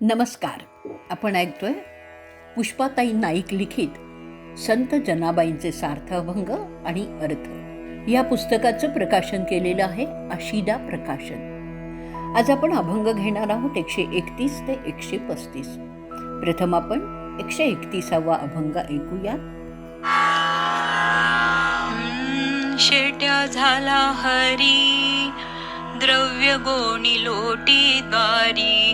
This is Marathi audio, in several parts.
नमस्कार. आपण ऐकतोय पुष्पाताई नाईक लिखित संत जनाबाईंचे सार्थ अभंग आणि अर्थ या पुस्तकाचं प्रकाशन केलेलं आहे आशिदा प्रकाशन. आज आपण अभंग घेणार आहोत 131 ते 135. प्रथम आपण 131वा अभंग ऐकूया. शेट्या झाला हरी, द्रव्य गोणी लोटी द्वारी,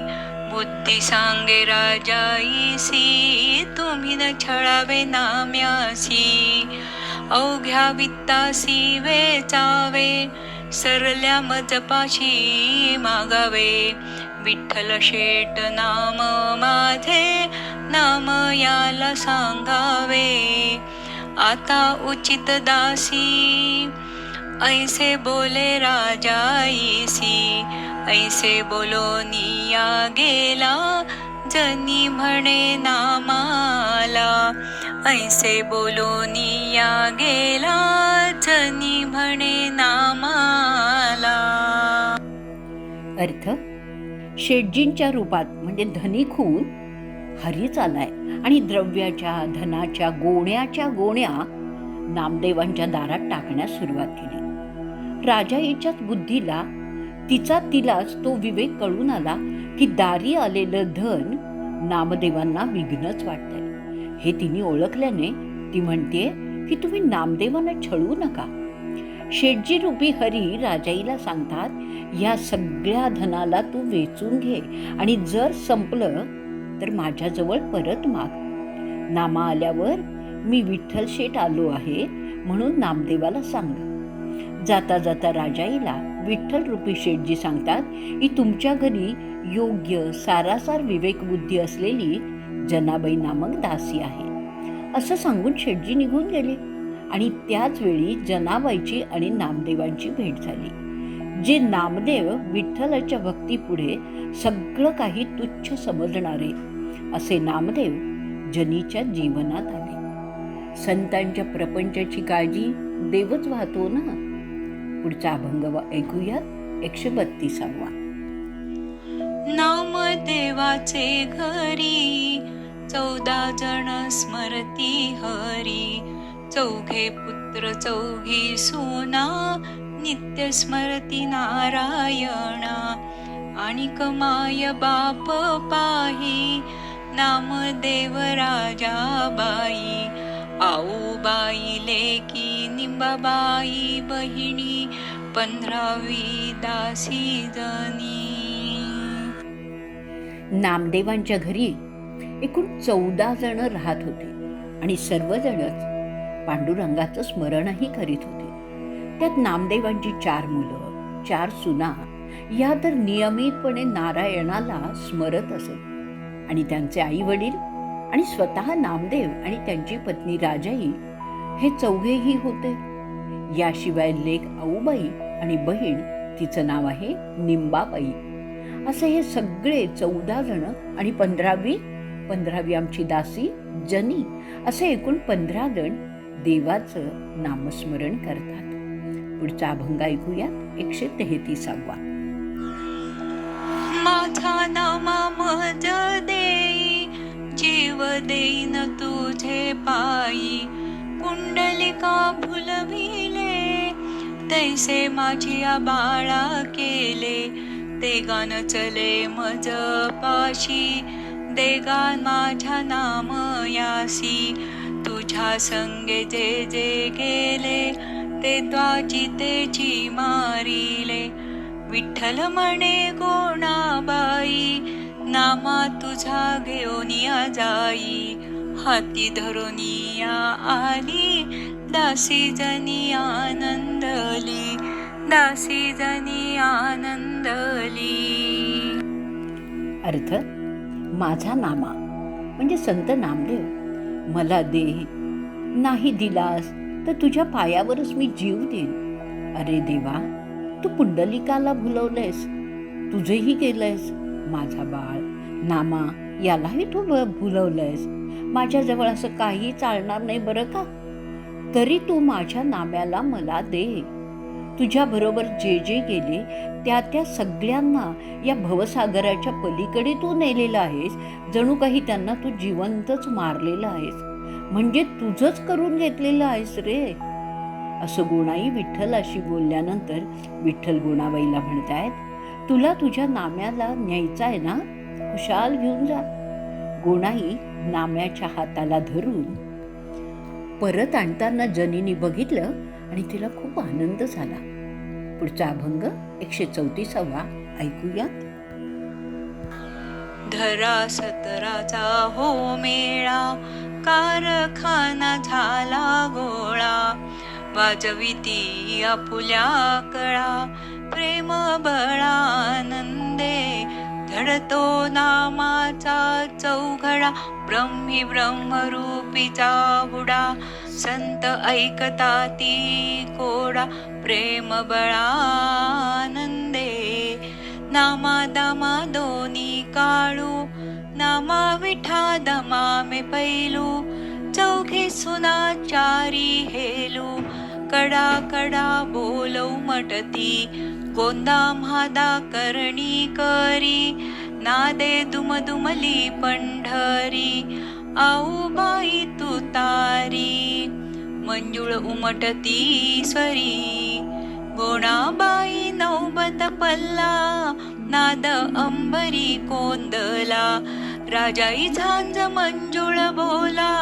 बुद्धी सांगे राजाईसी, तुम्ही न छळावे नाम्यासी. अवघ्या वित्तासी वेचावे, सरल्या मजपाशी मागावे. विठ्ठल शेट नाम माझे, नाम याला सांगावे. आता उचित दासी, ऐसे बोले राजाईसी. ऐसे बोलोनिया गेला, जनी म्हणे नामाला. ऐसे बोलोनिया गेला, जनी म्हणे नामाला. अर्थ: शेटजींच्या रूपात म्हणजे धनिक होऊन हरीच आलाय आणि द्रव्याच्या धनाच्या गोण्याच्या गोण्या नामदेवांच्या दारात टाकण्यास सुरुवात केली. राजाईच्याच बुद्धीला तिलाच तो विवेक कळून आला की दारी आलेलं धन नामदेवांना विघ्नच वाटतंय. हे तिने ओळखल्याने ती म्हणतेय की तुम्ही नामदेवांना छळू नका. शेटजी रूपी हरी राजाईला सांगतात, या सगळ्या धनाला तू वेचून घे आणि जर संपलं तर माझ्याजवळ परत माग. नामा आल्यावर मी विठ्ठल शेट आलो आहे म्हणून नामदेवाला सांग. जाता जाता राजाईला विठ्ठल रूपी शेटजी सांगतात की तुमच्या घरी योग्य सारासार विवेकबुद्धी असलेली जनाबाई नामक दासी आहे. असं सांगून शेटजी निघून गेले आणि त्याच वेळी जनाबाईची आणि नामदेवांची भेट झाली. जे नामदेव विठ्ठलाच्या भक्तीपुढे सगळं काही तुच्छ समजणारे असे नामदेव जनीच्या जीवनात आले. संतांच्या प्रपंचाची काळजी देवच वाहतो ना. पुढचा अभंग ऐकूयात. 132वा. नामदेवाचे घरी, 14 जण स्मरती हरी. चौघे पुत्र चौघी सुना, नित्य स्मरती नारायणा. आणि कमाय बाप पाही, नामदेव राजाबाई. आऊबाई लेकी निंबाबाई, बहिणी 15वी दासी जनी. नामदेवांच्या घरी एकूण 14 जण राहत होते आणि सर्वजणच पांडुरंगाचं स्मरणही करीत होते. त्यात नामदेवांची 4 मुलं 4 सुना या तर नियमितपणे नारायणाला स्मरत असत आणि त्यांचे आई वडील आणि स्वतः नामदेव आणि त्यांची पत्नी राजाई हे चौघेही होते. याशिवाय लेक आऊबाई आणि बहीण, तिचं नाव आहे निंबाबाई. असे हे सगळे 14 जण आणि 15वी आमची दासी जनी, असे एकूण 15 जण देवाचं नामस्मरण करतात. पुढचा अभंग ऐकूया. 133वा. माझा नामा मज देई, जीव देईन तुझे पायी. कुंडलिका फुलविले, तैसे माझी बाळा केले. ते गान चले मज पाशी, दे गान माझ्या नाम यासी. तुझ्या संगे जे जे गेले, ते द्वाजितेची मारिले. विठ्ठल म्हणे गोणाबाई, नामा तुझा घेऊनिया जाई. हाती धरुनिया आली, दासी जनी आनंदली. दासी जनी आनंदली. अर्थ: माझा नामा म्हणजे संत नामदेव. मला दे, नाही दिलास तर तुझ्या पायावरच मी जीव देईन. अरे देवा, तू पुंडलिकाला भुलवलंयस, तुझेही केलंयस. माझा बाळ नामा यालाही तू भुलवलंयस. माझ्याजवळ असं काही चालणार नाही बरं का. तरी तू माझ्या नाम्याला मला दे. तुझ्याबरोबर जे जे गेले त्या त्या सगळ्यांना या भवसागराच्या पलीकडे तू नेलेला आहेस. जणू काही त्यांना तू जिवंतच मारलेलं आहेस, म्हणजे तुझंच करून घेतलेलं आहेस रे. असं गुणाई विठ्ठलाशी बोलल्यानंतर विठ्ठल गुणाबाईला म्हणतायत, तुला तुझ्या नाम्याला न्यायचा आहे ना, खुशाल घेऊन जा. गुणाई नाम्याच्या हाताला धरून परत आणताना जनीने बघितलं आणि तिला खूप आनंद झाला. पुढचा अभंग 134वा ऐकूयात. धरा सतराचा हो मेळा, कारखाना झाला गोळा, वाजविती आपुल्या कळा, प्रेम बळानंदे, धडतो नामाचा चौघडा, ब्रह्मी ब्रह्मरूपीचा बुडा, संत ऐकता ती कोडा, प्रेम बळानंदे. नामा दामा दोनी काळू, नामा विठा दमा मे पैलू, चौघे सुना चारी हेलू, कडा कडा बोलऊ मटती, गोंदा म्हादा करणी करी, नादे दुमदुमली पंढरी, आऊ बाई तुतारी, मंजुळ उमटती स्वरी, गोणाबाई नौबत पल्ला, नाद अंबरी कोंदला, राजाई झांज मंजुळ बोला,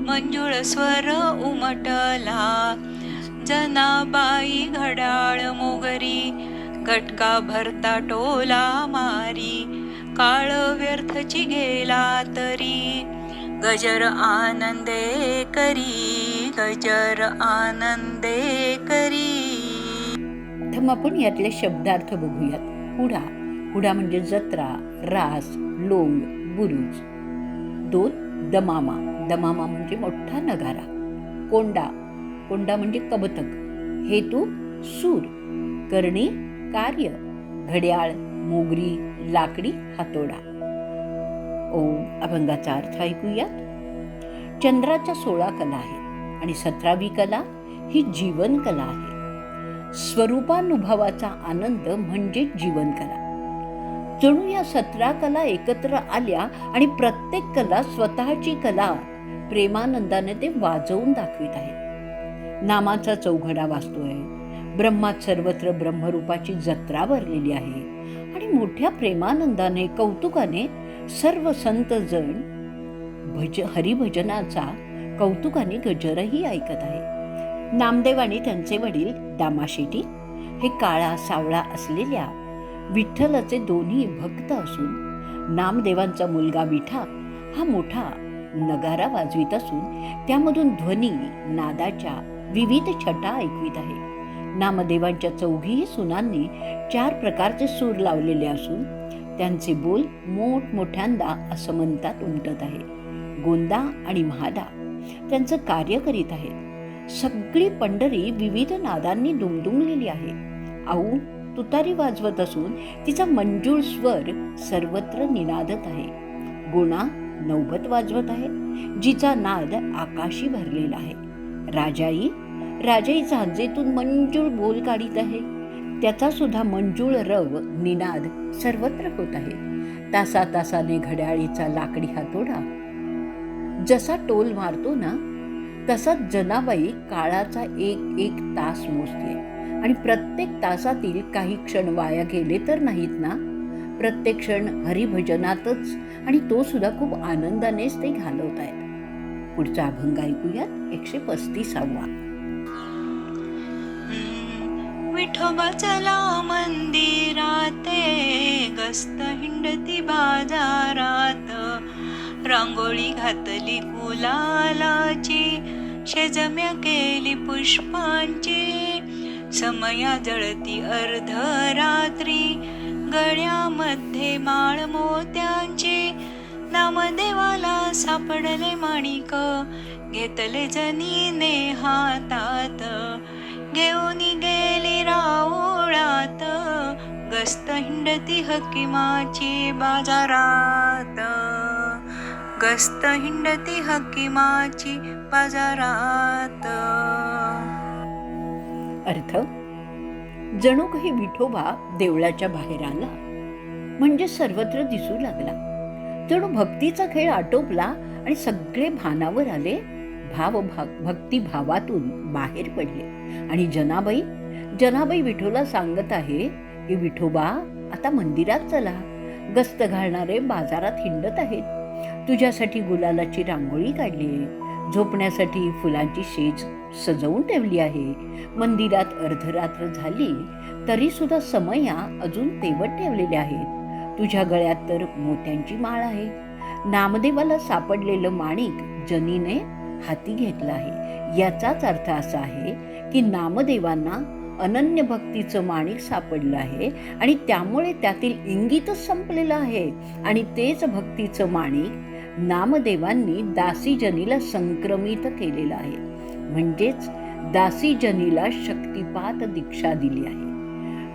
मंजुळ स्वर उमटला, जनाबाई घड्याळ मोगरी, घटका भरता टोला मारी, काळ व्यर्थची गेला तरी, गजर आनंदे करी, गजर आनंदे करी. प्रथम आपण यातले शब्दार्थ बघूयात. हुडा, हुडा म्हणजे जत्रा, रास, लोंग, बुरुज. 2. दमामा, दमामा म्हणजे मोठा नगारा. कोंडा, कोंडा म्हणजे कबतक. हेतू सूर, करणी कार्य, घड्याळ, मोगरी, लाकडी हातोडा. अभंगाचा अर्थ ऐकूयात. चंद्राच्या 16 कला आहेत आणि 17वी कला ही जीवन कला आहे. स्वरूपानुभवाचा आनंद म्हणजे जीवन कला. जणू या 17 कला एकत्र आल्या आणि प्रत्येक कला स्वतःची कला प्रेमानंदाने ते वाजवून दाखवित आहेत. नामाचा चौघडा वाजतोय, ब्रह्मात सर्वत्र ब्रह्मरूपाची जत्रा भरलेली आहे आणि मोठ्या प्रेमानंदाने कौतुकाने सर्व संत जण हरिभजनाचा कौतुकाने गजरही ऐकत आहे. नामदेव आणि त्यांचे वडील दामाशेटी हे काळा सावळा असलेल्या विठ्ठलाचे दोन्ही भक्त असून नामदेवांचा मुलगा विठा हा मोठा नगारा वाजवीत असून त्यामधून ध्वनी नादाच्या विविध छटा ऐकवीत आहे. नामदेवांच्या चौघीही सुनांनी 4 प्रकारचे सूर लावलेले असून त्यांचे बोल मोठमोठ्यांदा असमंतात उमटत आहे. गोंदा आणि म्हादा त्यांचं कार्य करीत आहेत. सगळी पंढरी विविध नादांनी दुमदुमलेली आहे. आऊ तुतारी वाजवत असून तिचा मंजूळ स्वर सर्वत्र निनादत आहे. गोणा नौबत वाजवत आहे, जिचा नाद आकाशी भरलेला आहे. राजाई झांजेतून मंजूळ बोल काढीत आहे, त्याचा सुद्धा मंजूळ रव निनाद सर्वत्र होत आहे. तासातासाने घड्याळीचा लाकडी हातोडा जसा टोल मारतो ना, तसाच जनाबाई काळाचा एक एक तास मोजते आणि प्रत्येक तासातील काही क्षण वाया गेले तर नाहीत ना. प्रत्येक क्षण हरिभजनातच आणि तो सुद्धा खूप आनंदानेच ते घालवत आहेत. पुढचा अभंग ऐकूयात 135वा. विठोबा चला मंदिरात, गस्त हिंडती बाजारात, रांगोळी घातली गुलालाची, शेजम्या केली पुष्पांची, समया जळती अर्धरात्री, गळ्यामध्ये माळ मोत्यांची, नामदेवाला सापडले माणिक, घेतले जनीने हातात, घेऊन गेली राऊळात, गस्त हिंडती हकीमाची बाजारात, गस्त हिंडती हकीमाची बाजारात. अर्थ, जणू काही विठोबा देवळाच्या बाहेर आला म्हणजे सर्वत्र दिसू लागला. जणू भक्तीचा खेळ आटोपला आणि सगळे भानावर आले, भक्तिभावातून बाहेर पडले. आणि जनाबाई विठोला सांगत आहे की विठोबा आता मंदिरात चला, गस्त घालणारे बाजारात हिंडत आहेत, तुझ्यासाठी गुलालाची रांगोळी काढली आहे, झोपण्यासाठी फुलांची शेज सजवून ठेवली आहे. मंदिरात अर्धरात्र झाली तरी सुद्धा समया अजून तेवत ठेवलेल्या आहेत. तुझ्या गळ्यात तर मोत्यांची माळ आहे. नामदेवाला सापडलेलं माणिक जनीने हाती घेतलं आहे. याचाच अर्थ असा आहे की नामदेवांना अनन्य भक्तीचं माणिक सापडलं आहे आणि त्यामुळे त्यातील इंगितच संपलेलं आहे. आणि तेच भक्तीचं माणिक नामदेवांनी दासीजनीला संक्रमित केलेलं आहे. म्हणजेच दासीजनीला शक्तिपात दीक्षा दिली आहे.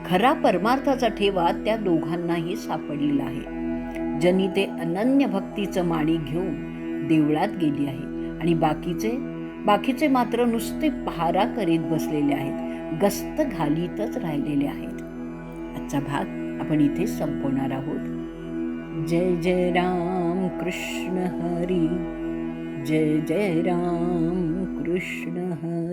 खरा परमार्थाचा ठेवा त्या दोघांनाही सापडलेला आहे. जनी ते अनन्य भक्तीचं माणिक घेऊन देवळात गेली आहे आणि बाकीचे मात्र नुसते पहारा करीत बसलेले आहेत, गस्त घालीतच राहिलेले आहेत. आजचा भाग आपण इथे संपवणार आहोत. जय जय राम कृष्ण हरी, जय जय राम कृष्ण हरी.